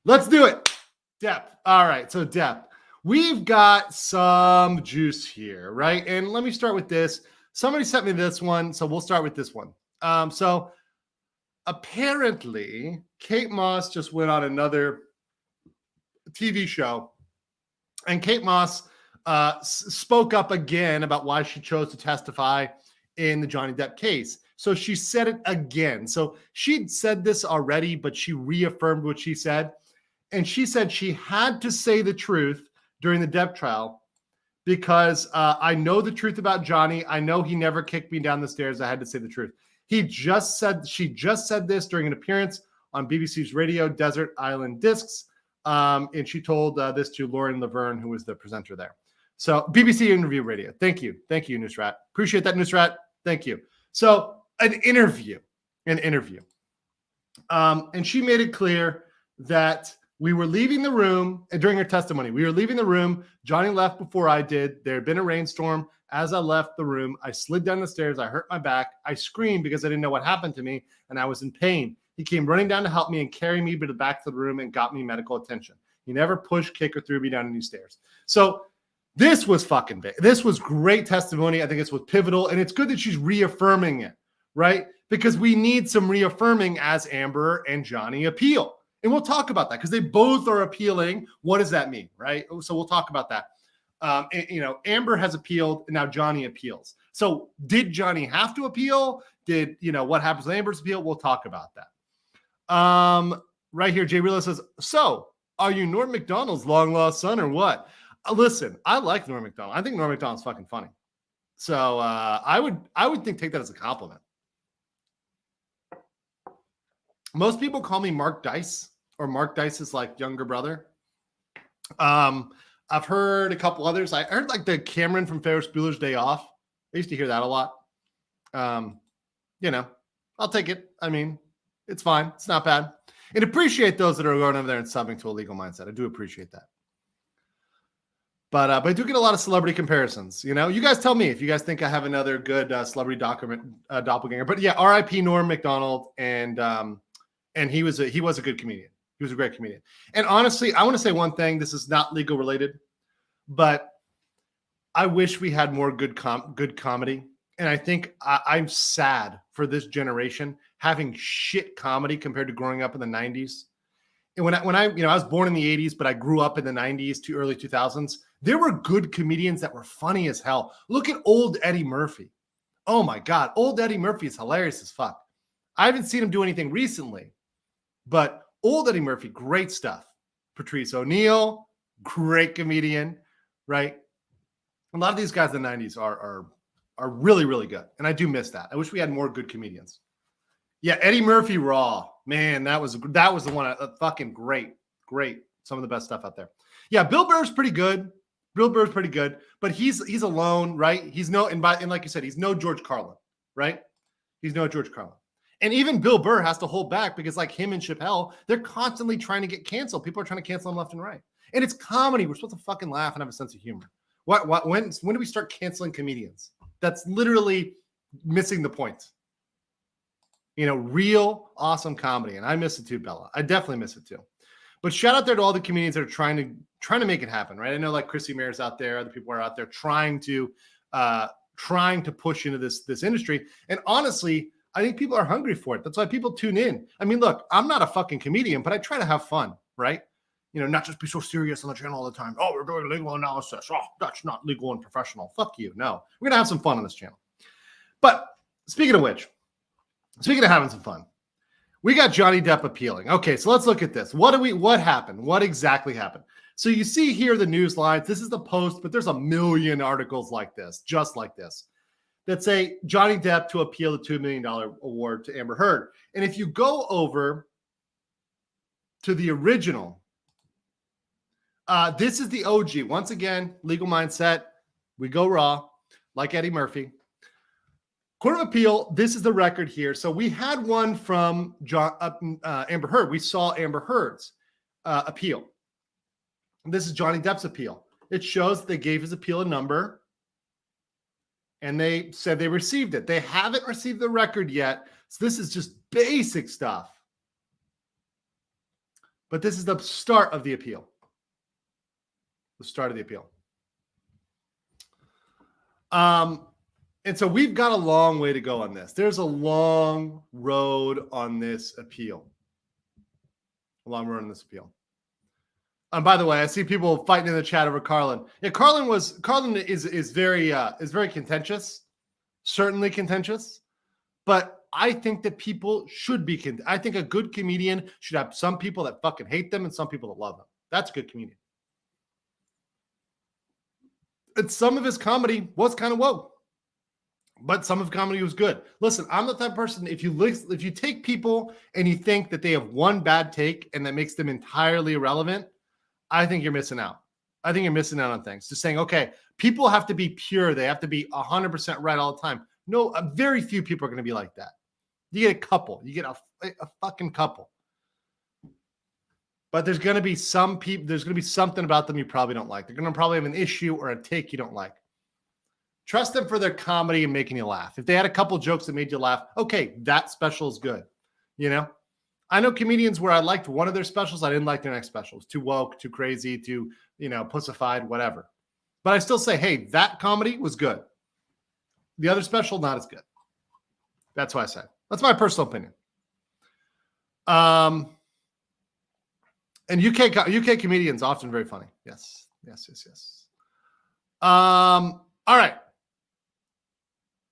Let's do it. Depp. All right. So Depp, we've got some juice here, right? And let me start with this. Somebody sent me this one, so we'll start with this one. So apparently, Kate Moss just went on another TV show, and Kate Moss spoke up again about why she chose to testify in the Johnny Depp case. So she said it again. So she'd said this already, but she reaffirmed what she said. And she said she had to say the truth during the Depp trial because I know the truth about Johnny. I know he never kicked me down the stairs. I had to say the truth. She just said this during an appearance on BBC's radio, Desert Island Discs. And she told this to Lauren Laverne, who was the presenter there. So BBC Interview Radio. Thank you. Thank you, Nusrat. Appreciate that, Nusrat. Thank you. So an interview. And she made it clear that we were leaving the room, and during her testimony, we were leaving the room. Johnny left before I did. There had been a rainstorm. As I left the room, I slid down the stairs. I hurt my back. I screamed because I didn't know what happened to me, and I was in pain. He came running down to help me and carry me to the back of the room and got me medical attention. He never pushed, kicked, or threw me down any stairs. So this was fucking big. This was great testimony. I think this was pivotal, and it's good that she's reaffirming it, right? Because we need some reaffirming as Amber and Johnny appeal. And we'll talk about that because they both are appealing. What does that mean, right? So we'll talk about that. Amber has appealed, and now Johnny appeals. So did Johnny have to appeal? What happens with Amber's appeal? We'll talk about that. Right here, Jay Reela says, so are you Norm Macdonald's long lost son or what? Listen, I like Norm Macdonald. I think Norm Macdonald's fucking funny. So I would take that as a compliment. Most people call me Mark Dice, or Mark Dice's like younger brother. I've heard a couple others. I heard like the Cameron from Ferris Bueller's Day Off. I used to hear that a lot. I'll take it. I mean, it's fine. It's not bad. And appreciate those that are going over there and subbing to a legal mindset. I do appreciate that. But I do get a lot of celebrity comparisons. You guys tell me if you guys think I have another good celebrity doppelganger. But yeah, R.I.P. Norm Macdonald, and he was a good comedian. He was a great comedian. And honestly, I want to say one thing. This is not legal related, but I wish we had more good comedy. And I think I'm sad for this generation having shit comedy compared to growing up in the 90s. And when I was born in the 80s, but I grew up in the 90s to early 2000s, there were good comedians that were funny as hell. Look at old Eddie Murphy. Oh my God. Old Eddie Murphy is hilarious as fuck. I haven't seen him do anything recently, but old Eddie Murphy, great stuff. Patrice O'Neal, great comedian, right? A lot of these guys in the 90s are really, really good. And I do miss that. I wish we had more good comedians. Yeah, Eddie Murphy Raw. Man, that was the one. Fucking great. Some of the best stuff out there. Yeah, Bill Burr's pretty good. But he's alone, right? And like you said, he's no George Carlin, right? He's no George Carlin. And even Bill Burr has to hold back because like him and Chappelle, they're constantly trying to get canceled. People are trying to cancel them left and right. And it's comedy. We're supposed to fucking laugh and have a sense of humor. When do we start canceling comedians? That's literally missing the point. Real awesome comedy. And I miss it too, Bella. I definitely miss it too. But shout out there to all the comedians that are trying to make it happen, right? I know like Chrissy Mayer's out there, other people are out there trying to push into this industry. And honestly, I think people are hungry for it. That's why people tune in. I mean, look, I'm not a fucking comedian, but I try to have fun, right? Not just be so serious on the channel all the time. Oh, we're doing legal analysis. Oh, that's not legal and professional. Fuck you. No, we're going to have some fun on this channel. But speaking of having some fun, we got Johnny Depp appealing. Okay, so let's look at this. What happened? What exactly happened? So you see here the news lines. This is the Post, but there's a million articles like this, just like this, that say Johnny Depp to appeal the $2 million award to Amber Heard. And if you go over to the original, this is the OG. Once again, legal mindset. We go raw, like Eddie Murphy. Court of Appeal, this is the record here. So we had one from Amber Heard. We saw Amber Heard's appeal. This is Johnny Depp's appeal. It shows they gave his appeal a number, and they said they received it. They haven't received the record yet. So this is just basic stuff. But this is the start of the appeal. The start of the appeal. And so we've got a long way to go on this. There's a long road on this appeal. A long road on this appeal. And by the way, I see people fighting in the chat over Carlin. Yeah, Carlin is very contentious, certainly contentious. But I think that people should be. I think a good comedian should have some people that fucking hate them and some people that love them. That's a good comedian. And some of his comedy was kind of woke, but some of comedy was good. Listen, I'm the type of person, if you take people and you think that they have one bad take and that makes them entirely irrelevant, I think you're missing out. I think you're missing out on things. Just saying, okay, people have to be pure. They have to be 100% right all the time. No, very few people are going to be like that. You get a couple. You get a fucking couple. But there's going to be some people, there's going to be something about them you probably don't like. They're going to probably have an issue or a take you don't like. Trust them for their comedy and making you laugh. If they had a couple jokes that made you laugh, okay, that special is good. You know? I know comedians where I liked one of their specials. I didn't like their next special. It was too woke, too crazy, too, pussified, whatever. But I still say, hey, that comedy was good. The other special, not as good. That's what I say. That's my personal opinion. And UK comedians often very funny. Yes. All right.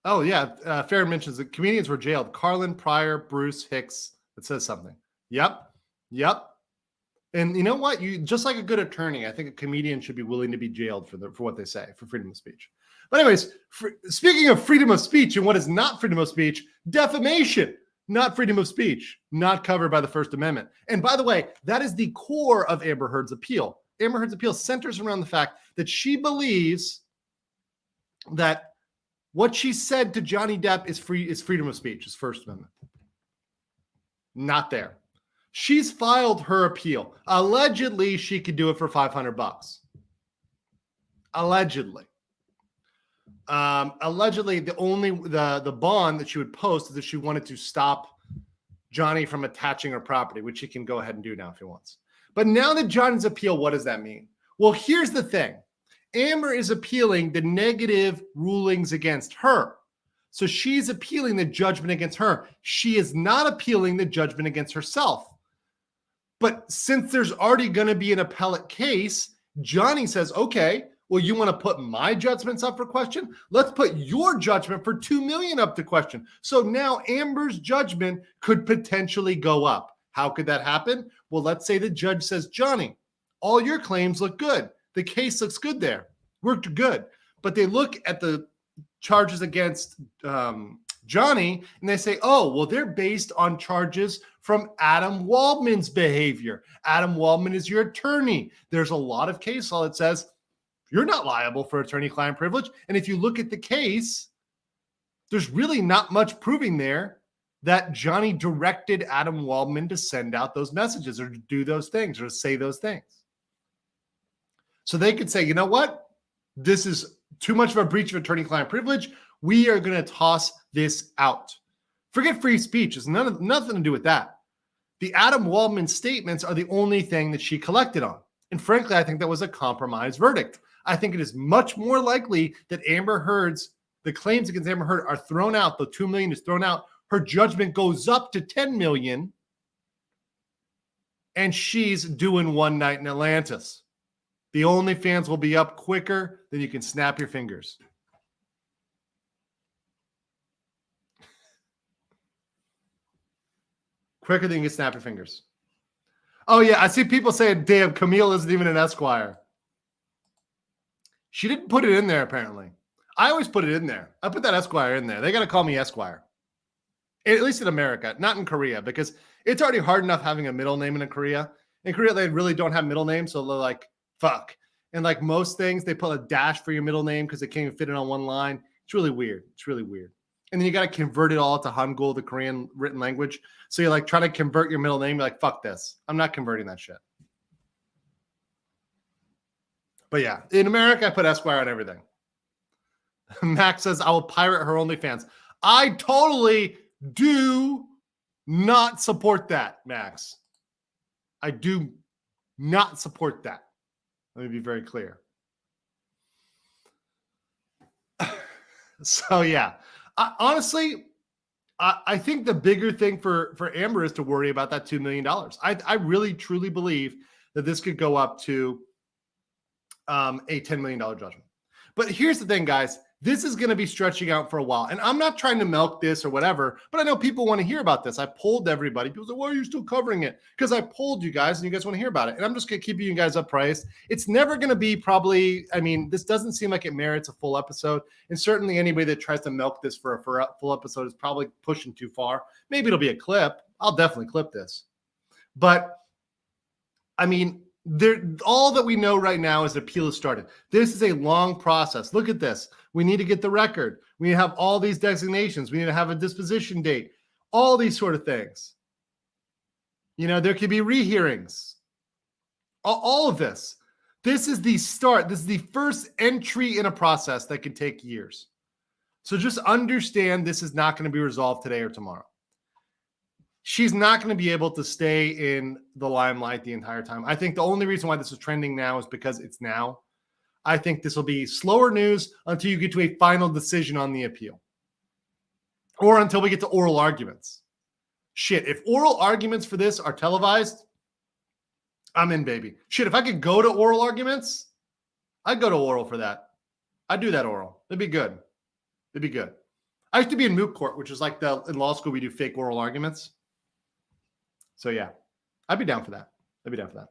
Oh yeah. Farron mentions that comedians were jailed. Carlin, Pryor, Bruce, Hicks. It says something. Yep. And you know what? You just like a good attorney, I think a comedian should be willing to be jailed for what they say, for freedom of speech. But anyways, speaking of freedom of speech and what is not freedom of speech, defamation, not freedom of speech, not covered by the First Amendment. And by the way, that is the core of Amber Heard's appeal. Amber Heard's appeal centers around the fact that she believes that what she said to Johnny Depp is freedom of speech, is First Amendment. Not there. She's filed her appeal. Allegedly, she could do it for $500. Allegedly. Allegedly, the bond that she would post is if she wanted to stop Johnny from attaching her property, which he can go ahead and do now if he wants. But now that Johnny's appeal, what does that mean? Well, here's the thing. Amber is appealing the negative rulings against her. So she's appealing the judgment against her. She is not appealing the judgment against herself. But since there's already going to be an appellate case, Johnny says, okay, well, you want to put my judgments up for question? Let's put your judgment for $2 million up to question. So now Amber's judgment could potentially go up. How could that happen? Well, let's say the judge says, Johnny, all your claims look good. The case looks good there. Worked good. But they look at the charges against Johnny and they say, oh, well, they're based on charges from Adam Waldman's behavior. Adam Waldman is your attorney. There's a lot of case law that says you're not liable for attorney-client privilege. And if you look at the case, there's really not much proving there that Johnny directed Adam Waldman to send out those messages or to do those things or to say those things. So they could say, you know what? This is too much of a breach of attorney-client privilege. We are going to toss this out. Forget free speech. It's nothing to do with that. The Adam Waldman statements are the only thing that she collected on. And frankly, I think that was a compromise verdict. I think it is much more likely that the claims against Amber Heard are thrown out. The $2 million is thrown out. Her judgment goes up to $10 million. And she's doing one night in Atlantis. The OnlyFans will be up quicker than you can snap your fingers. Quicker than you can snap your fingers. Oh, yeah. I see people saying, damn, Camille isn't even an Esquire. She didn't put it in there, apparently. I always put it in there. I put that Esquire in there. They got to call me Esquire. At least in America, not in Korea, because it's already hard enough having a middle name in Korea. In Korea, they really don't have middle names, so they're like, fuck. And like most things, they put a dash for your middle name because they can't even fit it on one line. It's really weird. And then you got to convert it all to Hangul, the Korean written language. So you're like trying to convert your middle name. You're like, fuck this. I'm not converting that shit. But yeah, in America, I put Esquire on everything. Max says, I will pirate her OnlyFans. I totally do not support that, Max. I do not support that. Let me be very clear. So yeah, honestly, I think the bigger thing for Amber is to worry about that $2 million. I really truly believe that this could go up to a $10 million judgment. But here's the thing, guys. This is going to be stretching out for a while. And I'm not trying to milk this or whatever, but I know people want to hear about this. I polled everybody. People say, why are you still covering it? Because I polled you guys and you guys want to hear about it. And I'm just going to keep you guys appraised. It's never going to be probably, I mean, this doesn't seem like it merits a full episode. And certainly anybody that tries to milk this for a full episode is probably pushing too far. Maybe it'll be a clip. I'll definitely clip this. But I mean, all that we know right now is the appeal has started. This is a long process. Look at this. We need to get the record. We need to have all these designations. We need to have a disposition date. All these sort of things. You know, there could be rehearings. All of this. This is the start. This is the first entry in a process that could take years. So just understand this is not going to be resolved today or tomorrow. She's not going to be able to stay in the limelight the entire time. I think the only reason why this is trending now is because it's now. I think this will be slower news until you get to a final decision on the appeal. Or until we get to oral arguments. Shit, if oral arguments for this are televised, I'm in, baby. Shit, if I could go to oral arguments, I'd go to oral for that. I'd do that oral. It'd be good. It'd be good. I used to be in moot court, which is like in law school, we do fake oral arguments. So yeah, I'd be down for that. I'd be down for that.